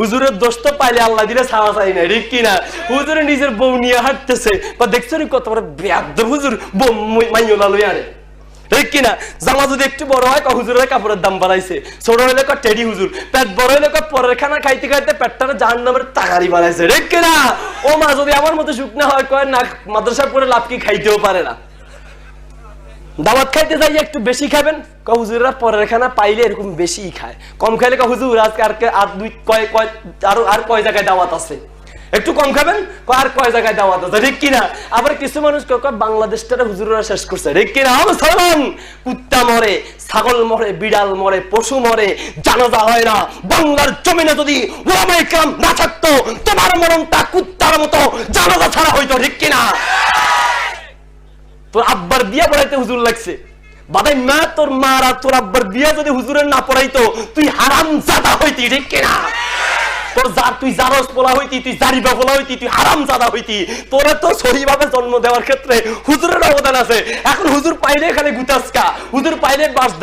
হুজুরের দোষ তো পাইলে আল্লাহ দিলে ছাড়া চাই না, ঠিক কিনা? হুজুরে নিজের বউ নিয়ে হাঁটতেছে, বা দেখছো নি কত বড় বেয়াদব হুজুর, বউ মাইয়লা লই আরে, ঠিক কিনা? জামা যদি একটু বড় হয় হুজুরের কাপড়ের দাম বাড়াইছে, ছোট হইলে টেডি হুজুর, পেট বড় হইলে পরের খানা খাইতে খাইতে পেটটারে জাহান্নামের তাগারি বানাইছে, ঠিক কিনা? ও মা যদি আমার মতো শুকনা হয় কয় না মাদ্রাসা পড়ে লাভ কি, খাইতেও পারে না। দাওয়াত খাইতে যাই একটু বেশি খাবেন, হুজুররা পরের খানা পাইলে এরকম বেশি খায়, কম খাইলে হুজুর আজকে আর দুই আর কয় জায়গায় দাওয়াত আছে, একটু কম খাবেন আর কয় জায়গায় দাওয়াত আছে, ঠিক কিনা? আবার কিছু মানুষ বাংলাদেশটা হুজুররা শেষ করছে, ঠিক কিনা? কুত্তা মরে, ছাগল মরে, বিড়াল মরে, পশু মরে, জানাজা হয় না। বাংলার জমিনে যদি ওলামায়ে কেরাম না থাকতো, তোমার মরণটা কুত্তার মতো জানাজা ছাড়া হইতো, ঠিক কিনা? তোর আব্বার বিয়া পড়াইতে হুজুর লাগছে, বাদাই মা তোর মারা তোর আব্বার বিয়া যদি হুজুরের না পড়াইতো তুই হারামজাদা হইতি, ঠিক কিনা? তোর তুই জারজ পোলা হইতি, তুই জারিবা পোলা হইতি, তুই হারামজাদা হইতি। তোরে তো সহিভাবে জন্ম দেওয়ার ক্ষেত্রে হুজুরের অবদান আছে। এখন হুজুর পাইলে এখানে গুতাসকা, হুজুর পাইলে বাস দেয়।